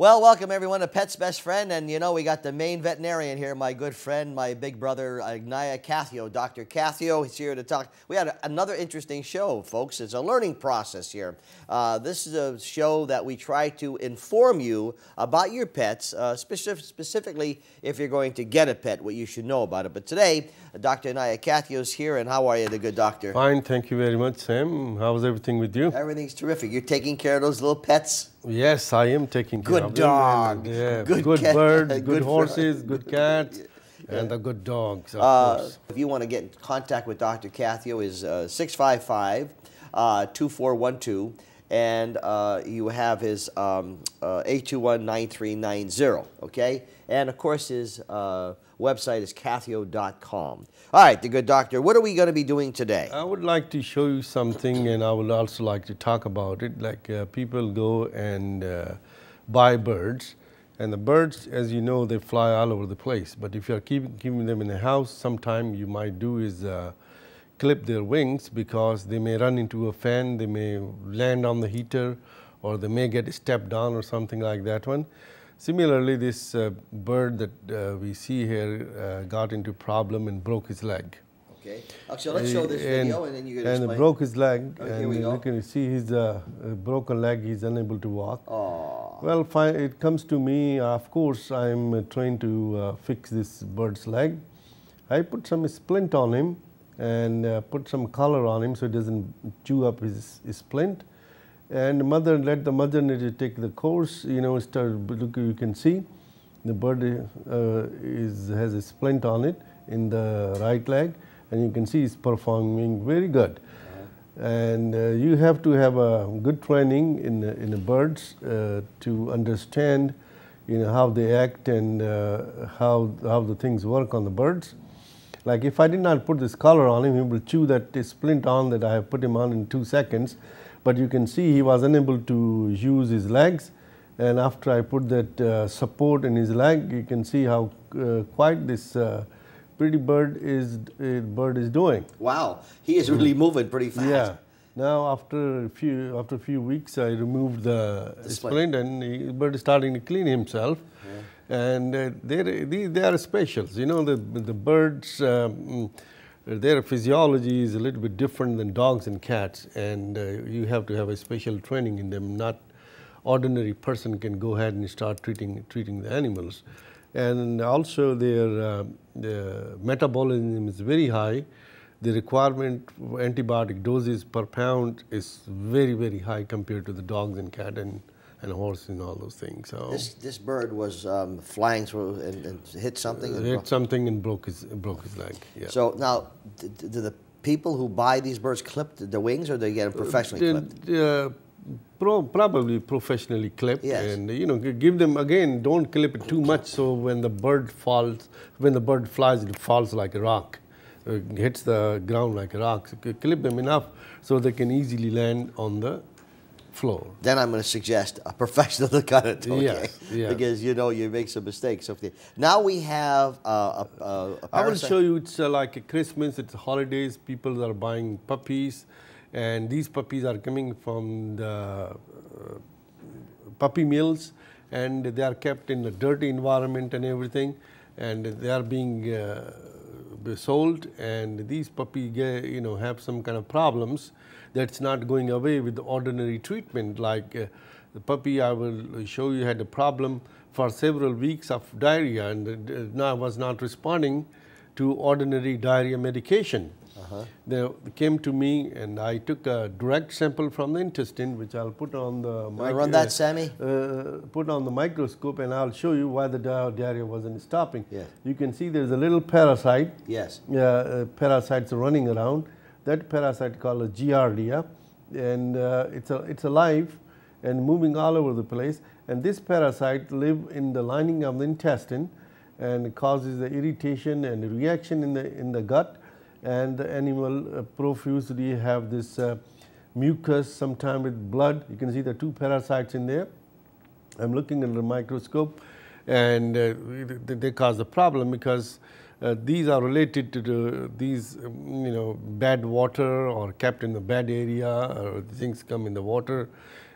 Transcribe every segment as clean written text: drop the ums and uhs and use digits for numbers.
Well, welcome everyone to Pet's Best Friend, and you know we got the main veterinarian here, my good friend, my big brother, Kathio. Dr. Kathio is here to talk. We had another interesting show, folks. It's a learning process here. This is a show that we try to inform you about your pets, specifically if you're going to get a pet, what you should know about it. But today, Dr. Kathio is here, and how are you, the good doctor? Fine, thank you very much, Sam. How's everything with you? Everything's terrific. You're taking care of those little pets? Yes, I am taking care of them. Good dog. Yeah, good birds, good good horses, good cats, and the good dogs, of course. If you want to get in contact with Dr. Kathio, is 655-2412, and you have his 821-9390, okay? And, of course, his website is kathio.com. All right, the good doctor, what are we going to be doing today? I would like to show you something, and I would also like to talk about it. Like people go and buy birds, and the birds, as you know, they fly all over the place. But if you are keeping them in the house, sometime you might do is clip their wings, because they may run into a fan, they may land on the heater, or they may get stepped on or something like that one. Similarly, this bird that we see here got into problem and broke his leg. Okay. So let's show this video, and then you're going to explain. And broke his leg, okay, and you can see his broken leg. He's unable to walk. Oh. Well, fine. It comes to me. Of course, I'm trained to fix this bird's leg. I put some splint on him and put some collar on him so he doesn't chew up his splint. And let the mother take the course. You know, look, you can see the bird has a splint on it in the right leg, and you can see it's performing very good. And you have to have a good training in the birds to understand, you know, how they act and how the things work on the birds. Like if I did not put this collar on him, he will chew that splint on that I have put him on in 2 seconds. But you can see he was unable to use his legs, and after I put that support in his leg, you can see how quite this pretty bird is doing. Wow, he is really moving pretty fast. Yeah. Now after a few weeks, I removed the splint, and the bird is starting to clean himself. Yeah. And they are specials. You know, the birds. Their physiology is a little bit different than dogs and cats, and you have to have a special training in them. Not ordinary person can go ahead and start treating the animals. And also their metabolism is very high. The requirement for antibiotic doses per pound is very, very high compared to the dogs and cat and horse and all those things. So this bird was flying through and hit something. Hit something and broke his leg. Yeah. So now, do the people who buy these birds clip the wings, or do they get them professionally clipped? Probably professionally clipped. Yes. And you know, give them again. Don't clip it too much, so when the bird flies, it falls like a rock. Hits the ground like a rock. So clip them enough so they can easily land on the floor. Then I'm going to suggest a professional to cut it, okay? Yes, yeah. Because you know you make some mistakes. Now we have a I will show you. It's like a Christmas. It's holidays. People are buying puppies, and these puppies are coming from the puppy mills, and they are kept in a dirty environment and everything, and they are being sold. And these puppies, you know, have some kind of problems that's not going away with the ordinary treatment. Like the puppy I will show you had a problem for several weeks of diarrhea, and was not responding to ordinary diarrhea medication. They came to me, and I took a direct sample from the intestine, which I'll put on the run that, Sammy? Put on the microscope, and I'll show you why the diarrhea wasn't stopping. Yes. You can see there's a little parasite. Yes. Parasites are running around. That parasite called a giardia, and it's alive and moving all over the place. And this parasite live in the lining of the intestine, and causes the irritation and the reaction in the gut. And the animal profusely have this mucus, sometimes with blood. You can see the 2 parasites in there. I'm looking under the microscope, and they cause a problem because these are related to these, you know, bad water, or kept in the bad area, or things come in the water,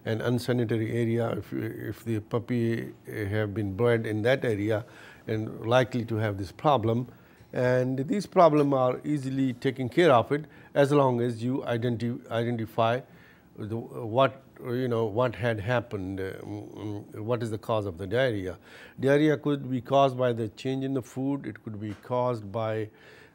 an unsanitary area, if the puppy have been bred in that area, and likely to have this problem. And these problems are easily taken care of it as long as you identify what had happened, what is the cause of the diarrhea. Diarrhea could be caused by the change in the food, it could be caused by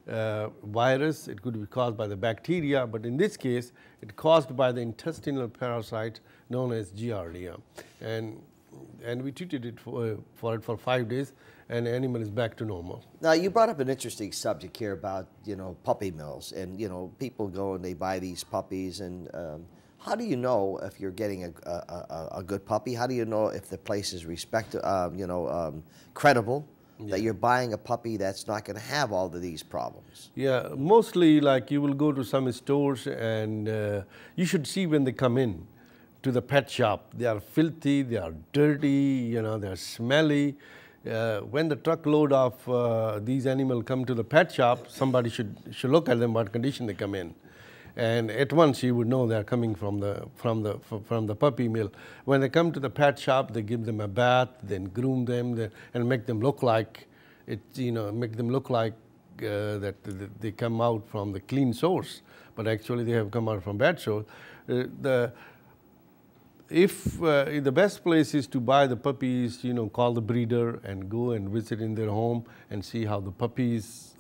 virus, it could be caused by the bacteria, but in this case, it's caused by the intestinal parasite known as Giardia. And we treated it for 5 days, and the animal is back to normal. Now, you brought up an interesting subject here about, puppy mills, and, people go and they buy these puppies, and how do you know if you're getting a good puppy? How do you know if the place is credible? Yeah. That you're buying a puppy that's not going to have all of these problems? Yeah, mostly like you will go to some stores and you should see when they come in to the pet shop. They are filthy, they are dirty, they're smelly. When the truckload of these animals come to the pet shop, somebody should look at them, what condition they come in. And at once you would know they're coming from the puppy mill. When they come to the pet shop, they give them a bath, then groom them, and make them look like that they come out from the clean source, but actually they have come out from bad source. The best place is to buy the puppies, call the breeder and go and visit in their home and see how the puppies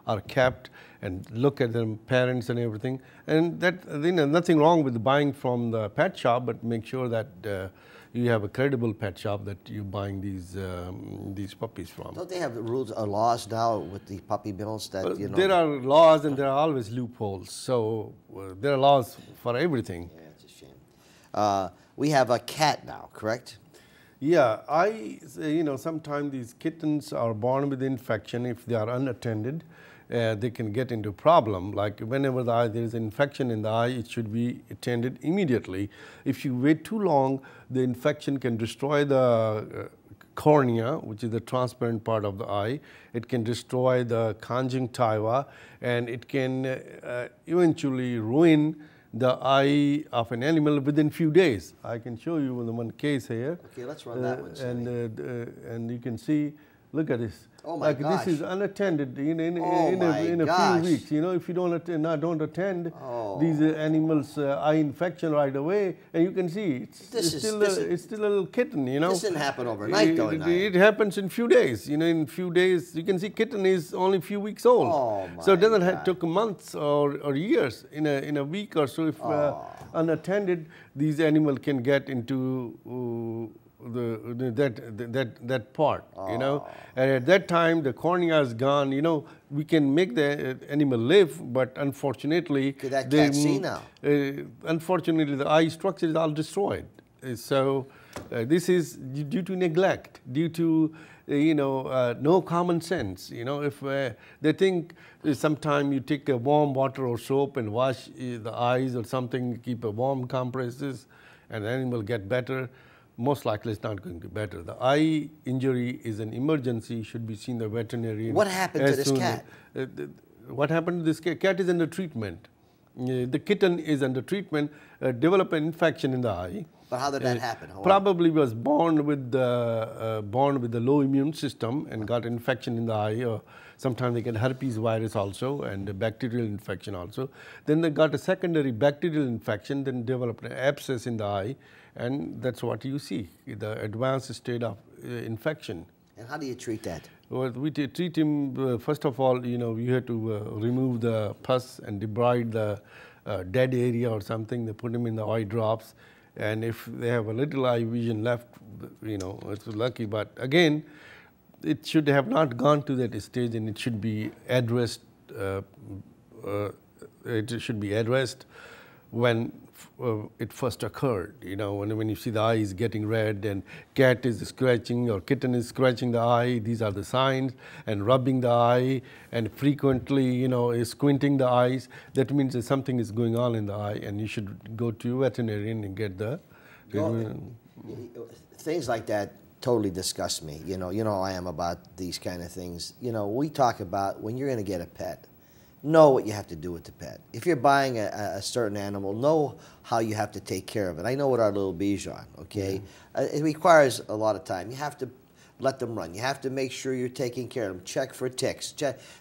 are kept, and look at their parents and everything. And that, nothing wrong with buying from the pet shop, but make sure that you have a credible pet shop that you're buying these puppies from. Don't they have rules or laws now with the puppy mills that, There are laws, and there are always loopholes. So there are laws for everything. Yeah. We have a cat now, correct? Yeah, sometimes these kittens are born with infection. If they are unattended, they can get into problem. Like whenever there is an infection in the eye, it should be attended immediately. If you wait too long, the infection can destroy the cornea, which is the transparent part of the eye. It can destroy the conjunctiva, and it can eventually ruin the eye of an animal within few days. I can show you the one case here. Okay, let's run that one. And you can see, look at this. Oh my gosh. This is unattended in a few weeks. If you don't attend these animals' eye infection right away, and you can see it's still a little kitten. This didn't happen overnight, though. It happens in few days. In few days, you can see kitten is only a few weeks old. Oh my so it doesn't take months or years. In a week or so, if unattended, these animals can get into that part, and at that time the cornea is gone. We can make the animal live, but unfortunately, could that cat see now? Unfortunately, the eye structure is all destroyed. So this is due to neglect, due to no common sense. If they think sometime you take a warm water or soap and wash the eyes or something, keep a warm compresses, and the animal get better. Most likely it's not going to be better. The eye injury is an emergency, should be seen the veterinarian. What happened to this cat? What happened to this cat? Cat is under treatment. The kitten is under treatment, developed an infection in the eye. But how did that happen? Probably was born with the low immune system and got infection in the eye. Or sometimes they get herpes virus also, and a bacterial infection also. Then they got a secondary bacterial infection, then developed an abscess in the eye, and that's what you see, the advanced state of infection. And how do you treat that? Well, we treat him, first of all, you have to remove the pus and debride the dead area or something. They put him in the eye drops. And if they have a little eye vision left, it's lucky. But again, it should have not gone to that stage, and it should be addressed. It should be addressed when it first occurred. When you see the eye is getting red and cat is scratching or kitten is scratching the eye, these are the signs. And rubbing the eye and frequently, is squinting the eyes. That means that something is going on in the eye, and you should go to your veterinarian and get the. Things like that totally disgust me. You know I am about these kind of things. We talk about when you're going to get a pet. know what you have to do with the pet. If you're buying a certain animal, know how you have to take care of it. I know with our little Bichon, okay? It requires a lot of time. You have to let them run. You have to make sure you're taking care of them. Check for ticks.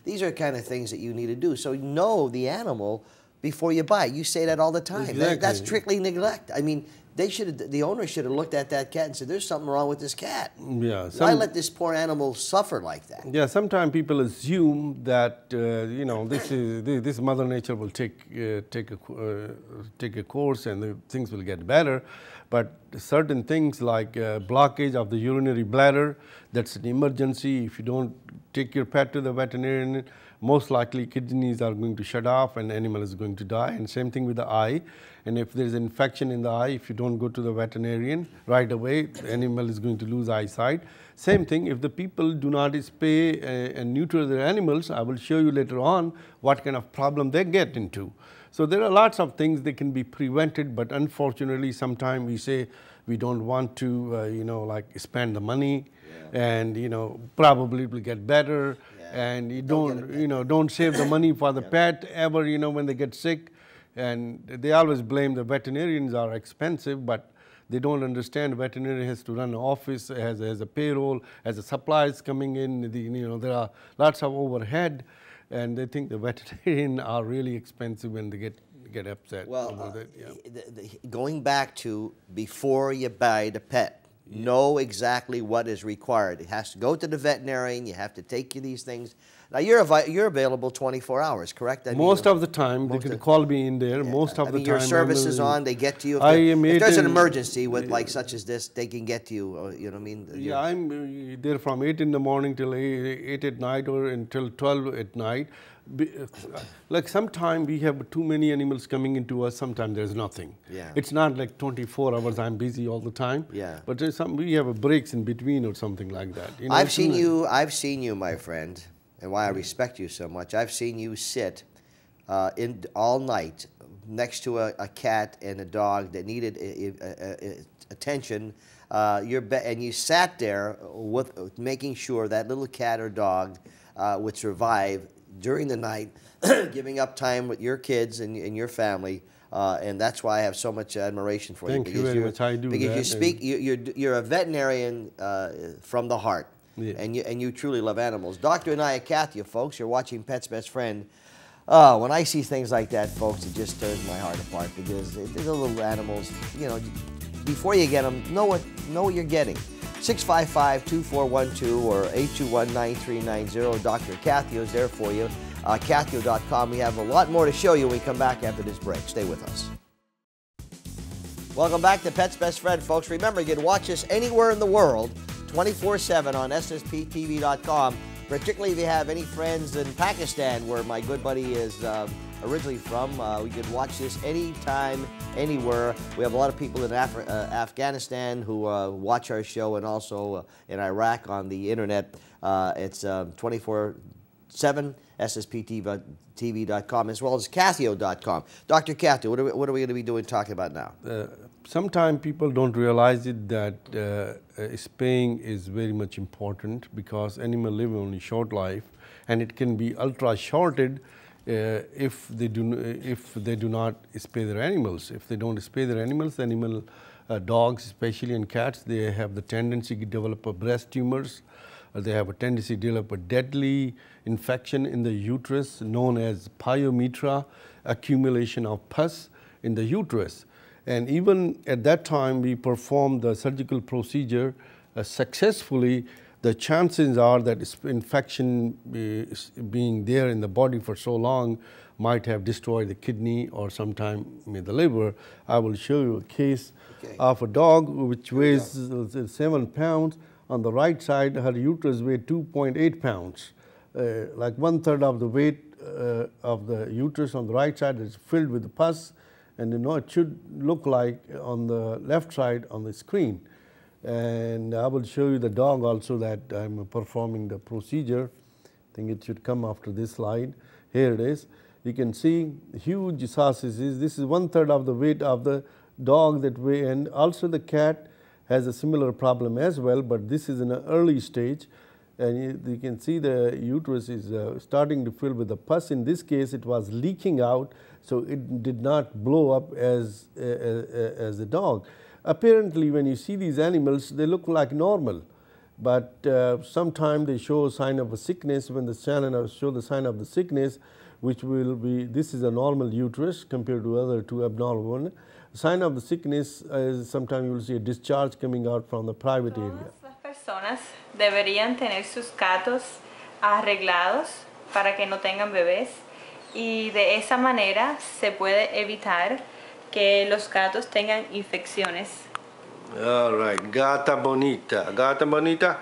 These are kind of things that you need to do. So know the animal before you buy it. You say that all the time. Exactly. That's strictly neglect. I mean, the owner should have looked at that cat and said, there's something wrong with this cat. Yeah. Why let this poor animal suffer like that? Yeah, sometimes people assume that, you know, this Mother Nature will take a course and things will get better. But certain things like blockage of the urinary bladder, that's an emergency. If you don't take your pet to the veterinarian, most likely kidneys are going to shut off and animal is going to die. And same thing with the eye. And if there's infection in the eye, if you don't go to the veterinarian right away, the animal is going to lose eyesight. Same thing, if the people do not spay and neuter their animals, I will show you later on what kind of problem they get into. So there are lots of things that can be prevented, but unfortunately sometimes we say we don't want to, you know, like spend the money and, you know, probably it will get better. And you don't save the money for the pet ever, you know, when they get sick. And they always blame the veterinarians are expensive, but they don't understand the veterinarian has to run an office, has a payroll, has a supplies coming in, you know, there are lots of overhead, and they think the veterinarian are really expensive when they get upset. Well, going back to before you buy the pet, know exactly what is required. It has to go to the veterinarian. You have to take these things. Now, you're available 24 hours, correct? I mean, most of the time, they can call me in there. Most of the time. Your service is on. They get to you. If there's an emergency with like such as this, they can get to you. You know what I mean? Yeah, I'm there from 8 in the morning till 8 at night or until 12 at night. Like sometimes we have too many animals coming into us, sometimes there's nothing. Yeah. It's not like 24 hours I'm busy all the time. Yeah. But there's we have breaks in between or something like that. You know, I've seen you, my friend, and why I respect you so much. I've seen you sit all night next to a cat and a dog that needed attention. And you sat there with making sure that little cat or dog would survive during the night, giving up time with your kids and your family, and that's why I have so much admiration for you. Thank you very much. I do because that. You speak, you're a veterinarian from the heart, yeah. and you truly love animals. Dr. Anaya Kathio, folks, you're watching Pet's Best Friend. When I see things like that, folks, it just tears my heart apart because they're little animals. You know, before you get them, know what you're getting. 655-2412 or 821-9390. Dr. Kathio is there for you. Kathio.com. We have a lot more to show you when we come back after this break. Stay with us. Welcome back to Pet's Best Friend, folks. Remember, you can watch us anywhere in the world, 24/7 on ssptv.com, particularly if you have any friends in Pakistan, where my good buddy is originally from. We could watch this anytime, anywhere. We have a lot of people in Afghanistan who watch our show, and also in Iraq on the internet. It's 24/7, ssptv.com, as well as Kathio.com. Dr. Kathio, what are we going to be doing, talking about now? Sometimes people don't realize it that spaying is very much important because animals live only short life, and it can be ultra shorted if they do not spay their animals. If they don't spay their animals, dogs especially and cats, they have the tendency to develop breast tumors. They have a tendency to develop a deadly infection in the uterus known as pyometra, accumulation of pus in the uterus. And even at that time we perform the surgical procedure successfully, the chances are that infection being there in the body for so long might have destroyed the kidney or sometime the liver. I will show you a case of a dog which weighs 7 pounds. On the right side, her uterus weighs 2.8 pounds. Like 1/3 of the weight of the uterus on the right side is filled with pus, and you know it should look like on the left side on the screen. And I will show you the dog also that I'm performing the procedure. I think it should come after this slide. Here it is. You can see huge sausages. This is 1/3 of the weight of the dog that weigh, and also the cat has a similar problem as well, but this is in an early stage. and you can see the uterus is starting to fill with the pus. In this case, it was leaking out, so it did not blow up as a dog. Apparently, when you see these animals, they look like normal, but sometimes they show a sign of a sickness. When the channel show the sign of the sickness, which will be, this is a normal uterus compared to other two abnormal one. Sign of the sickness is sometimes you will see a discharge coming out from the private area. Las personas deberían tener sus gatos arreglados para que no tengan bebés, y de esa manera se puede evitar que los gatos tengan infecciones. All right, gata bonita, gata bonita.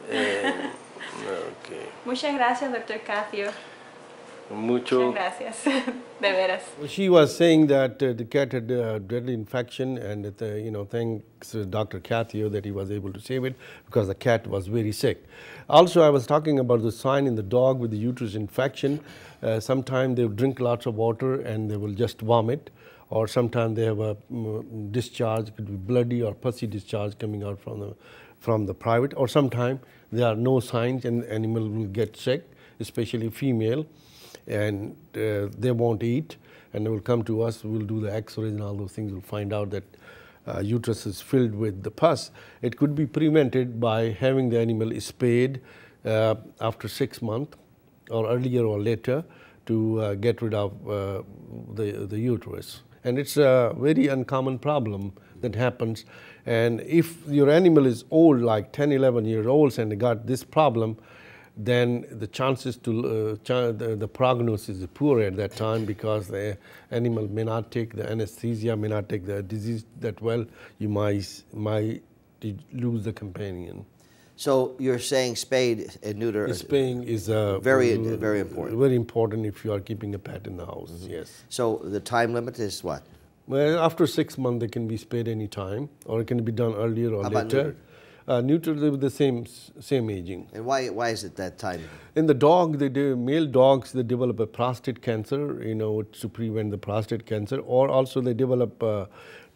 Okay. Muchas gracias, Dr. Kathio. Mucho. Muchas gracias, de veras. She was saying that the cat had a deadly infection, and thanks to Dr. Kathio that he was able to save it because the cat was very sick. Also, I was talking about the sign in the dog with the uterus infection. Sometimes they will drink lots of water and they will just vomit, or sometimes they have a discharge, it could be bloody or pussy discharge coming out from the private, or sometimes there are no signs and the animal will get sick, especially female, and they won't eat, and they will come to us. We'll do the x-rays and all those things. We'll find out that uterus is filled with the pus. It could be prevented by having the animal spayed after 6 months or earlier or later to get rid of the uterus. And it's a very uncommon problem that happens. And if your animal is old, like 10, 11 years old, and they got this problem, then the chances to the prognosis is poor at that time, because the animal may not take the anesthesia, may not take the disease that well. You might lose the companion. So you're saying spayed and neuter? Spaying is very important. Very important if you are keeping a pet in the house. Mm-hmm. Yes. So the time limit is what? Well, after 6 months, they can be spayed any time, or it can be done earlier or How later. Neutered with the same aging. And why is it that time? In the dog, male dogs, they develop a prostate cancer, to prevent the prostate cancer, or also they develop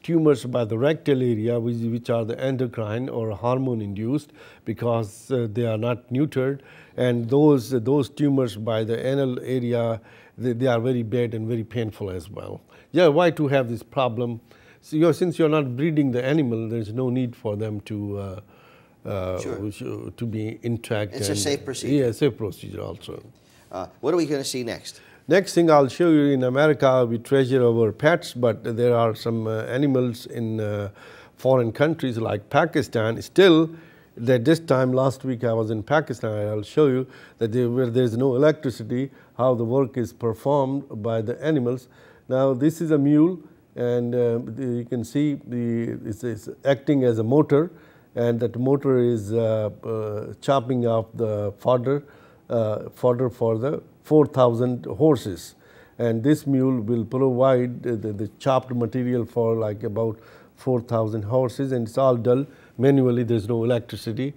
tumors by the rectal area, which are the endocrine or hormone induced, because they are not neutered, and those tumors by the anal area, they are very bad and very painful as well. Yeah, why to have this problem? So since you're not breeding the animal, there's no need for them to to be intact. It's a safe procedure. Yeah, safe procedure also. What are we going to see next? Next thing I'll show you, in America we treasure our pets, but there are some animals in foreign countries like Pakistan. Still, that this time last week I was in Pakistan. I'll show you that where there's no electricity, how the work is performed by the animals. Now this is a mule, and you can see it's acting as a motor, and that motor is chopping off the fodder for the 4,000 horses. And this mule will provide the chopped material for like about 4,000 horses, and it's all done manually. There's no electricity,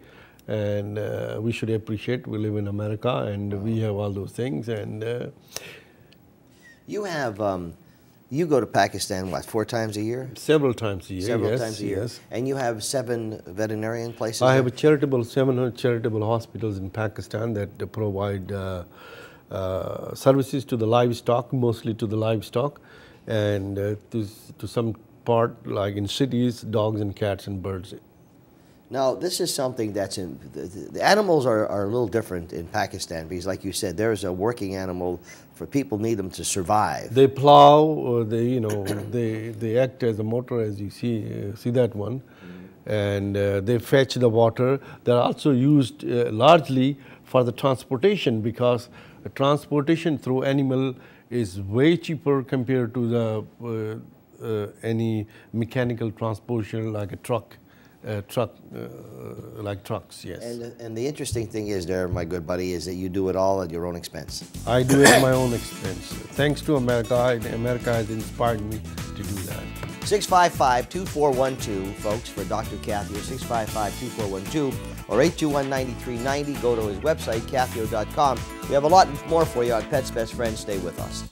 and we should appreciate we live in America and we have all those things. And you have you go to Pakistan, what, 4 times a year? Several times a year. Several yes, times a year. Yes. And you have 7 veterinarian places? I have a 700 charitable hospitals in Pakistan that provide services to the livestock, mostly to the livestock, and to some part, like in cities, dogs and cats and birds. Now, this is something that's the animals are a little different in Pakistan, because like you said, there's a working animal for people need them to survive. They plow, or they act as a motor, as you see that one, and they fetch the water. They're also used largely for the transportation, because the transportation through animal is way cheaper compared to the any mechanical transportation like a truck. Like trucks, yes. And the interesting thing is there, my good buddy, is that you do it all at your own expense. I do it at my own expense. Thanks to America. America has inspired me to do that. 655-2412, folks, for Dr. Kathio, 655-2412, or 821-9390. Go to his website, kathio.com. We have a lot more for you on Pet's Best Friend. Stay with us.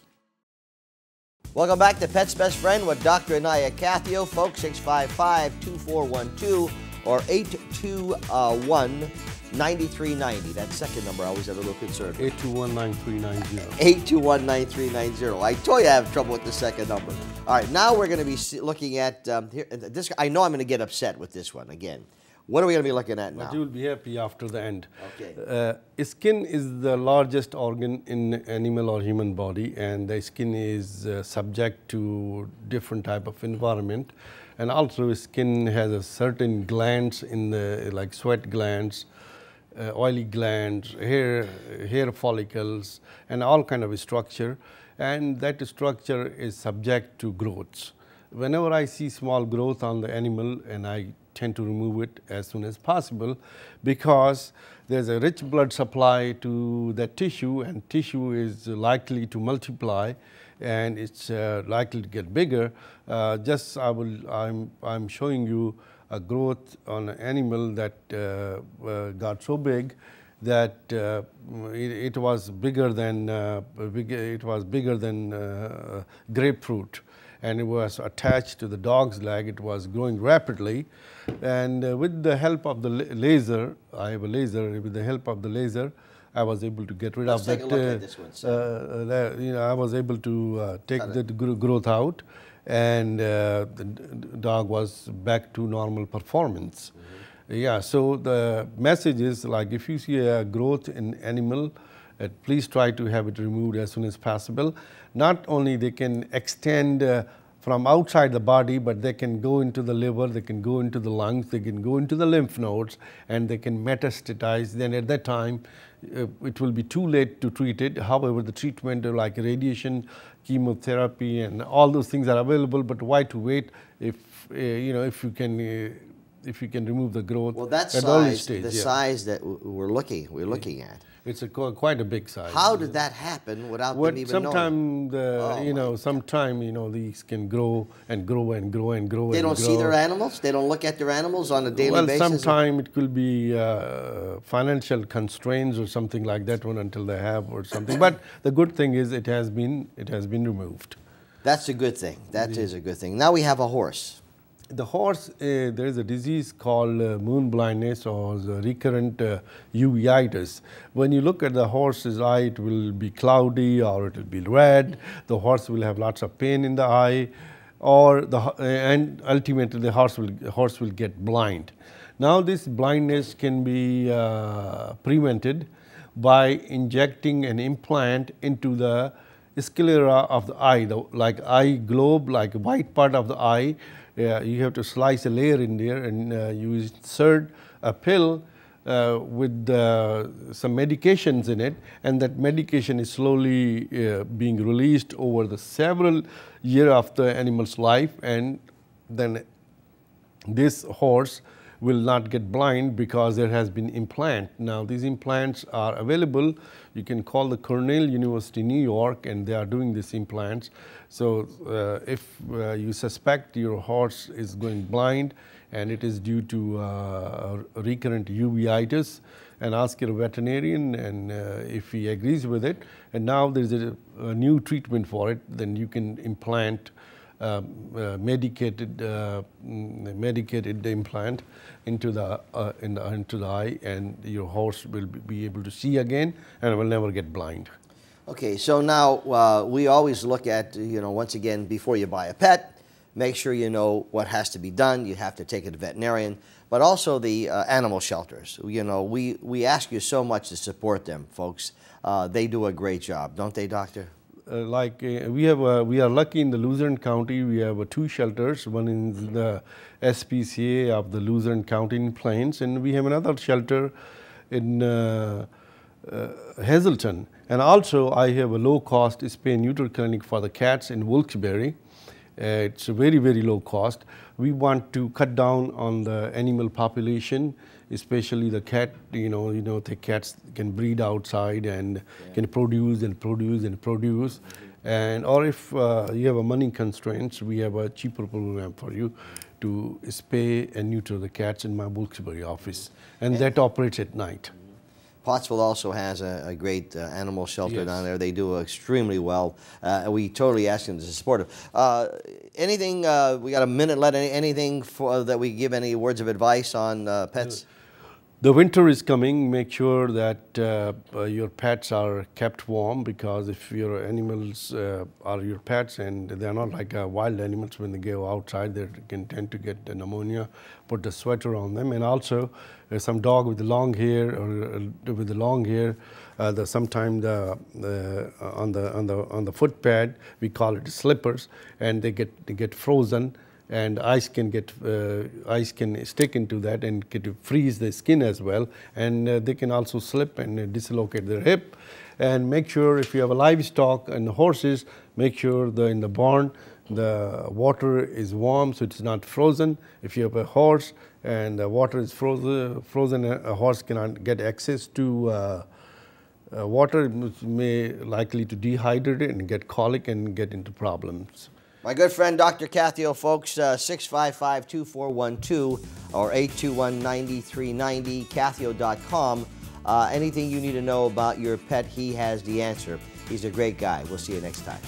Welcome back to Pet's Best Friend with Dr. Anaya Kathio, folks, 655-2412 or 821 9390. That second number, I always had a little concern. 8219390. 8219390. I told you I have trouble with the second number. All right, now we're going to be looking at here. This, I know I'm going to get upset with this one again. What are we going to be looking at now? But you will be happy after the end. Okay. Skin is the largest organ in animal or human body, and the skin is subject to different type of environment. And also skin has a certain glands in the, like sweat glands, oily glands, hair follicles, and all kind of structure. And that structure is subject to growths. Whenever I see small growth on the animal, and I tend to remove it as soon as possible, because there's a rich blood supply to that tissue, and tissue is likely to multiply, and it's likely to get bigger. I'm showing you a growth on an animal that got so big that it was bigger than grapefruit, and it was attached to the dog's leg. It was growing rapidly, and with the help of the laser, I have a laser. With the help of the laser, I was able to get rid of that. Let's take a look at this one. I was able to take the growth out, and the dog was back to normal performance. Yeah, so the message is, like, if you see a growth in animal, please try to have it removed as soon as possible. Not only they can extend from outside the body, but they can go into the liver, they can go into the lungs, they can go into the lymph nodes, and they can metastatize. Then at that time, it will be too late to treat it. However, the treatment like radiation, chemotherapy, and all those things are available. But why to wait if if you can remove the growth? Well, that at early size, stage, the size that we're looking at. It's quite a big size. How did that happen without them even knowing? Sometime these can grow and grow and grow and grow. They don't see their animals. They don't look at their animals on a daily basis. Well, sometime it could be financial constraints or something like that one until they have or something. But the good thing is it has been removed. That's a good thing. That is a good thing. Now we have a horse. The horse, there is a disease called moon blindness or recurrent uveitis. When you look at the horse's eye, it will be cloudy or it will be red. The horse will have lots of pain in the eye, and ultimately the horse will get blind. Now this blindness can be prevented by injecting an implant into the sclera of the eye, like eye globe, like a white part of the eye. You have to slice a layer in there, and you insert a pill with some medications in it, and that medication is slowly being released over the several years of the animal's life, and then this horse will not get blind because there has been implant. Now these implants are available. You can call the Cornell University, New York, and they are doing these implants. So if you suspect your horse is going blind and it is due to recurrent uveitis, and ask your veterinarian, and if he agrees with it, and now there's a new treatment for it, then you can implant medicated implant into the eye, and your horse will be able to see again and will never get blind. Okay, so now we always look at, once again, before you buy a pet, make sure you know what has to be done. You have to take it to the veterinarian, but also the animal shelters. We ask you so much to support them, folks. They do a great job, don't they, Doctor? We are lucky in the Luzerne County. We have 2 shelters. One in the SPCA of the Luzerne County Plains, and we have another shelter in Hazleton. And also, I have a low-cost spay and neuter clinic for the cats in Wilkes-Barre. It's a very, very low cost. We want to cut down on the animal population, especially the cat. The cats can breed outside and can produce and produce and produce. And or if you have a money constraints, we have a cheaper program for you to spay and neuter the cats in my Wilkes-Barre office, and that operates at night. Pottsville also has a great animal shelter down there. They do extremely well. We totally ask them to support them. Anything, we got a minute left, anything that we give any words of advice on pets? The winter is coming. Make sure that your pets are kept warm, because if your animals are your pets and they're not like wild animals, when they go outside they can tend to get the pneumonia. Put a sweater on them. And also some dog with long hair or with the long hair, sometimes on the foot pad we call it slippers, and they get frozen. And ice can stick into that and freeze the skin as well, and they can also slip and dislocate their hip. And make sure, if you have a livestock and horses, make sure in the barn the water is warm so it's not frozen. If you have a horse and the water is frozen, a horse cannot get access to water. It may likely to dehydrate it and get colic and get into problems. My good friend Dr. Kathio, folks, 655-2412 or 821-9390, Kathio.com. Anything you need to know about your pet, he has the answer. He's a great guy. We'll see you next time.